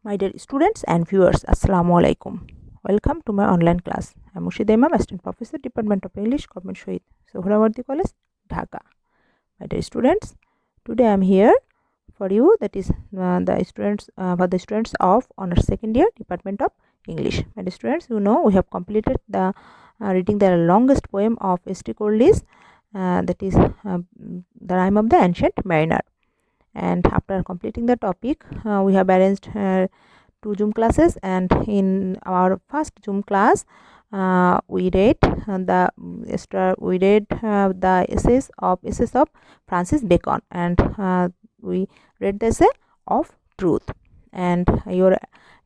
My dear students and viewers, Assalamu alaikum. Welcome to my online class. I am Murshida Imam, Assistant Professor, Department of English, Govt Shahid, Suhrawardy College, Dhaka. My dear students, today I am here for you, that is for the students of Honors Second Year, Department of English. My dear students, you know we have completed the reading the longest poem of S.T. Corley's, that is The Rime of the Ancient Mariner. And after completing the topic, we have arranged 2 Zoom classes, and in our first Zoom class we read the essays of Francis Bacon, and we read the essay of truth. And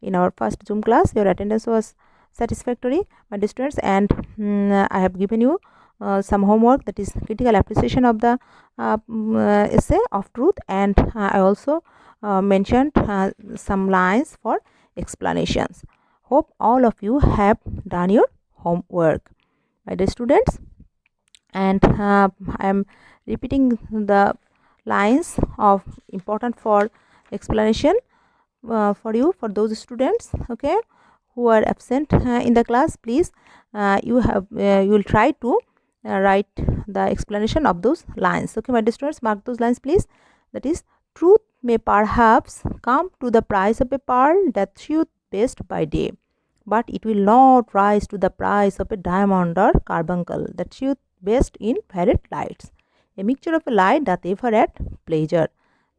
in our first Zoom class your attendance was satisfactory, my dear students, and I have given you some homework, that is critical appreciation of the essay of truth, and I also mentioned some lines for explanations. Hope all of you have done your homework, my dear students, and I am repeating the lines of important for explanation for you, for those students, okay, who are absent in the class. Please you will try to write the explanation of those lines, okay, my dear students. Mark those lines, please. That is, truth may perhaps come to the price of a pearl that sheweth best by day, but it will not rise to the price of a diamond or carbuncle that sheweth best in varied lights. A mixture of a light doth ever at pleasure.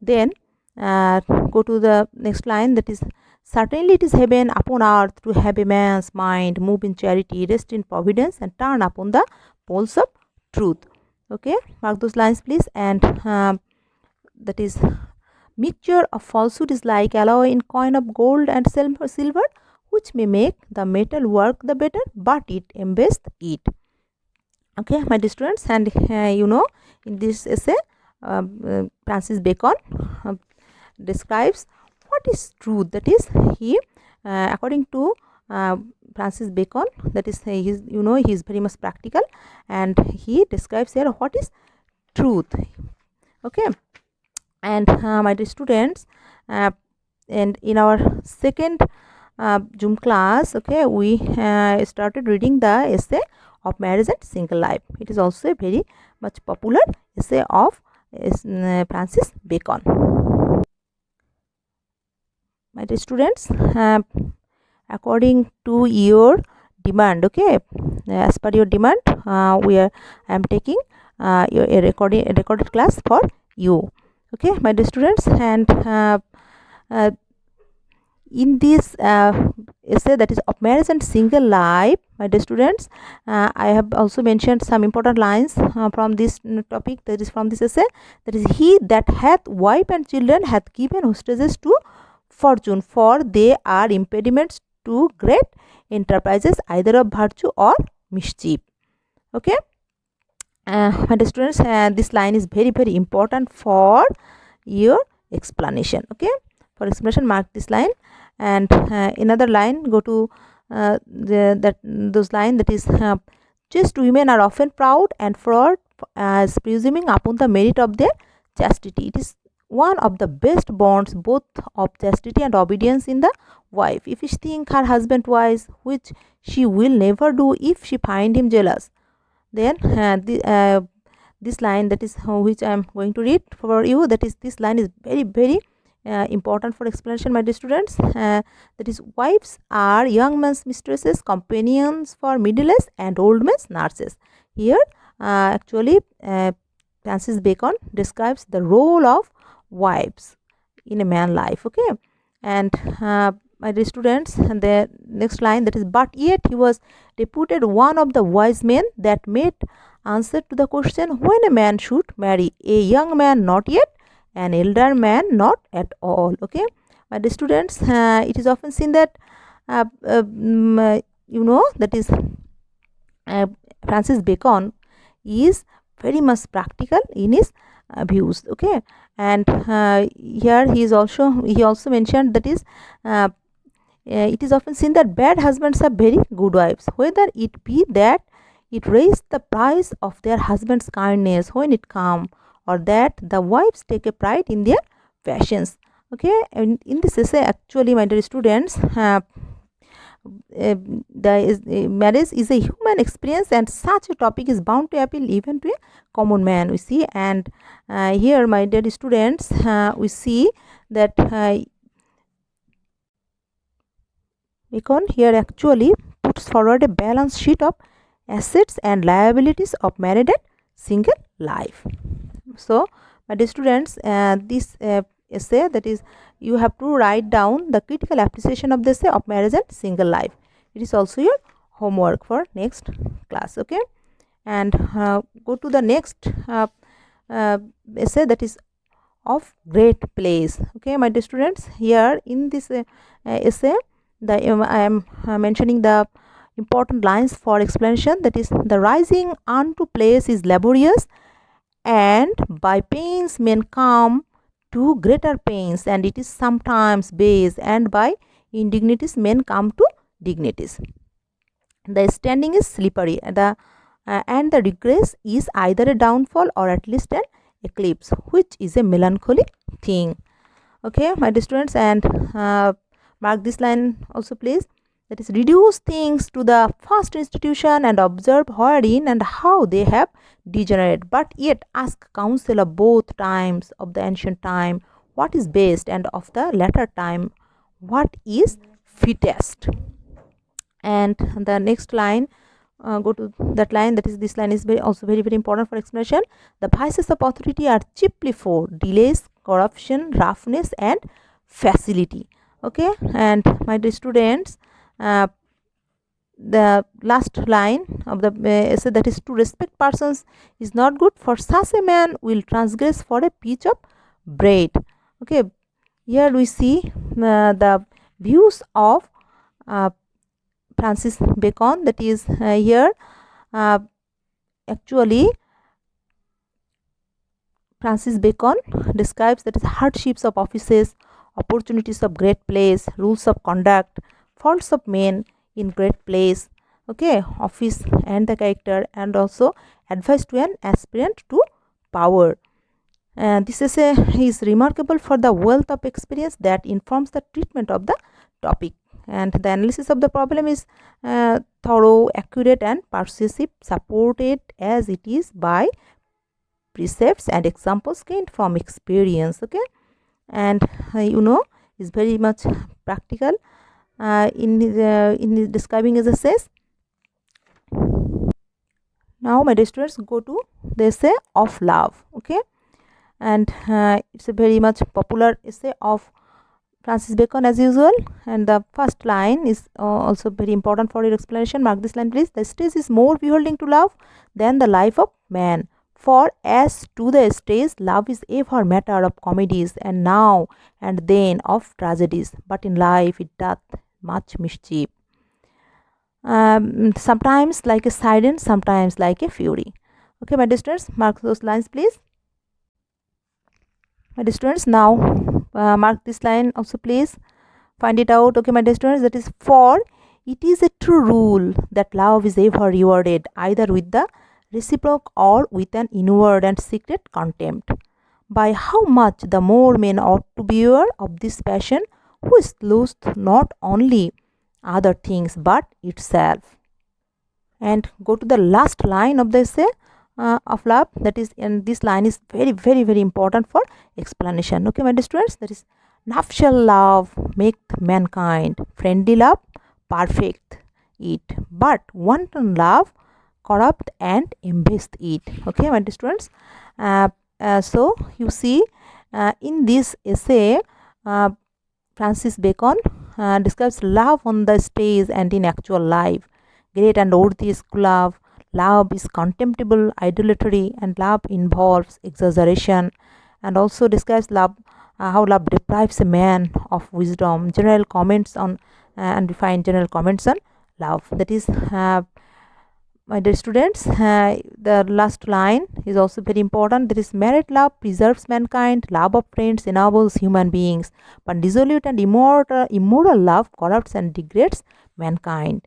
Then go to the next line, that is, certainly it is heaven upon earth to have a man's mind move in charity, rest in providence, and turn upon the poles of truth, okay. Mark those lines, please. And that is, mixture of falsehood is like alloy in coin of gold and silver, which may make the metal work the better, but it embaseth it, okay, my dear students. And you know, in this essay Francis Bacon describes what is truth. That is, he according to Francis Bacon, that is, he is very much practical, and he describes here what is truth, okay. And my dear students, and in our second Zoom class, okay, we started reading the essay of Marriage and Single Life. It is also a very much popular essay of Francis Bacon. My dear students, according to your demand, okay, as per your demand, I am taking a recorded class for you, okay, my dear students. And in this essay, that is of Marriage and Single Life, my dear students, I have also mentioned some important lines from this topic, that is from this essay. That is, he that hath wife and children hath given hostages to fortune, for they are impediments to great enterprises, either of virtue or mischief, okay. My dear students, this line is very important for your explanation, okay. For explanation, mark this line. And another line, go to those line, that is, chaste women are often proud and fraud, as presuming upon the merit of their chastity. It is one of the best bonds both of chastity and obedience in the wife, if she think her husband wise, which she will never do if she find him jealous. Then this line, that is which I am going to read for you, that is, this line is very important for explanation, my dear students. That is, wives are young men's mistresses, companions for middle age, and old men's nurses. Here actually Francis Bacon describes the role of wives in a man life, okay. And my dear students, the next line, that is, but yet he was reputed one of the wise men that made answer to the question when a man should marry, a young man not yet, an elder man not at all, okay. My dear students, it is often seen that that is Francis Bacon is very much practical in his views, okay. And here he also mentioned, that is, it is often seen that bad husbands are very good wives, whether it be that it raised the price of their husband's kindness when it come, or that the wives take a pride in their fashions, Okay, and in this essay, actually, my dear students, marriage is a human experience, and such a topic is bound to appeal even to a common man, we see. And here, my dear students, we see that Bacon here actually puts forward a balance sheet of assets and liabilities of married and single life. So, my dear students, this essay, that is, you have to write down the critical appreciation of the essay of marriage and single life. It is also your homework for next class. Okay, and go to the next essay, that is of great place. Okay, my dear students, here in this essay, I am mentioning the important lines for explanation, that is, the rising unto place is laborious, and by pains men come to greater pains, and it is sometimes base, and by indignities men come to dignities. The standing is slippery, and the regress is either a downfall or at least an eclipse, which is a melancholy thing. Okay, my dear students, and mark this line also, please. That is, reduce things to the first institution and observe wherein and how they have degenerated, but yet ask counsel of both times, of the ancient time what is best, and of the latter time what is fittest. And the next line, go to that line, that is, this line is also very important for explanation. The vices of authority are chiefly four: delays, corruption, roughness, and facility. Okay, and my dear students, the last line of the essay, that is, to respect persons is not good, for such a man will transgress for a piece of bread. Okay, here we see the views of Francis Bacon, that is, here actually Francis Bacon describes, that is, hardships of offices, opportunities of great place, rules of conduct, faults of men in great place, okay, office and the character, and also advice to an aspirant to power. This essay is remarkable for the wealth of experience that informs the treatment of the topic, and the analysis of the problem is thorough, accurate, and persuasive, supported as it is by precepts and examples gained from experience. Okay, and is very much practical in describing his essays. Now, my dear students, go to the essay of love. Okay, and it's a very much popular essay of Francis Bacon as usual, and the first line is also very important for your explanation. Mark this line, please. The stage is more beholding to love than the life of man. For as to the stage, love is ever matter of comedies, and now and then of tragedies, but in life it doth much mischief. Sometimes like a siren, sometimes like a fury. Okay, my dear students, mark those lines, please. My dear students, now mark this line also, please. Find it out. Okay, my dear students, that is, for it is a true rule that love is ever rewarded either with the reciprocal or with an inward and secret contempt. By how much the more men ought to beware of this passion, which loseth not only other things but itself. And go to the last line of the essay of love, that is, and this line is very important for explanation. Okay, my dear students, that is, nuptial love maketh mankind, friendly love perfect it, but wanton love corrupt and embase it. Okay, my dear students, so you see in this essay Francis Bacon describes love on the stage and in actual life. Great and worthy is love. Love is contemptible, idolatry, and love involves exaggeration, and also describes love, how love deprives a man of wisdom. General comments on and we find general comments on love. That is, my dear students, the last line is also very important. That is, married love preserves mankind, love of friends ennobles human beings, but dissolute and immoral love corrupts and degrades mankind.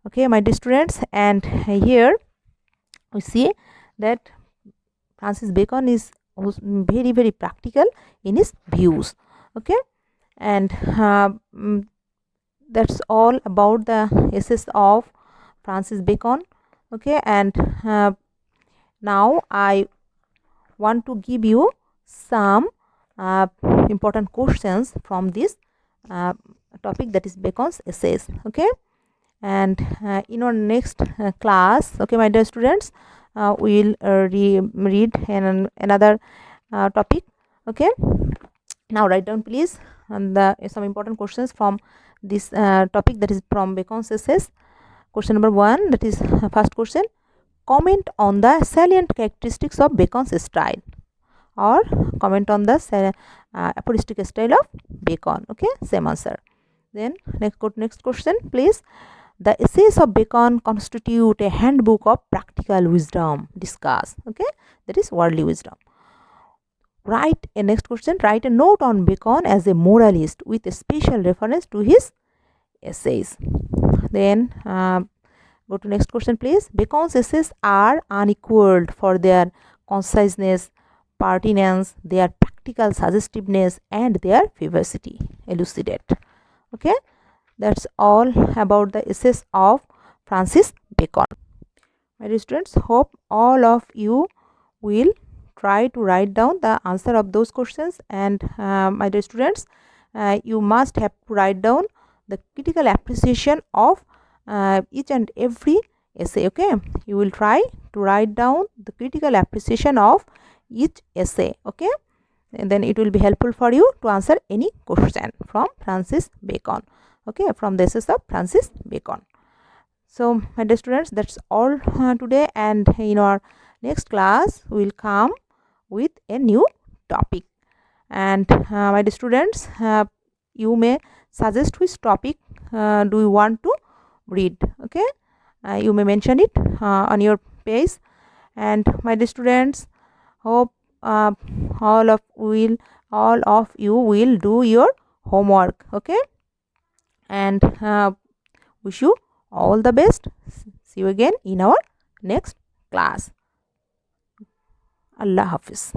Okay, my dear students, and here we see that Francis Bacon is very practical in his views. Okay, And that's all about the essays of Francis Bacon. Okay, and now I want to give you some important questions from this topic, that is Bacon's essays. Okay, and in our next class, okay, my dear students, we'll read another topic. Okay, now write down please and some important questions from this topic, that is from Bacon's essays. Question number 1, that is first question: comment on the salient characteristics of Bacon's style, or comment on the aphoristic style of Bacon. Okay, same answer. Then next question please: the essays of Bacon constitute a handbook of practical wisdom. Discuss. Okay, that is worldly wisdom. Write a next question: write a note on Bacon as a moralist with a special reference to his essays. Then go to next question please. Bacon's essays are unequaled for their conciseness, pertinence, their practical suggestiveness, and their vivacity. Elucidate. Okay, that's all about the essays of Francis Bacon. My dear students, hope all of you will try to write down the answer of those questions, and my dear students, you must have to write down the critical appreciation of each and every essay. Okay, you will try to write down the critical appreciation of each essay. Okay, and then it will be helpful for you to answer any question from Francis Bacon. Okay, from the essays of Francis Bacon. So my dear students, that's all today, and in our next class we will come with a new topic. And my dear students, you may suggest which topic do you want to read. Okay, you may mention it on your page. And my dear students, hope all of you will do your homework. Okay, and wish you all the best. See you again in our next class. Allah Hafiz.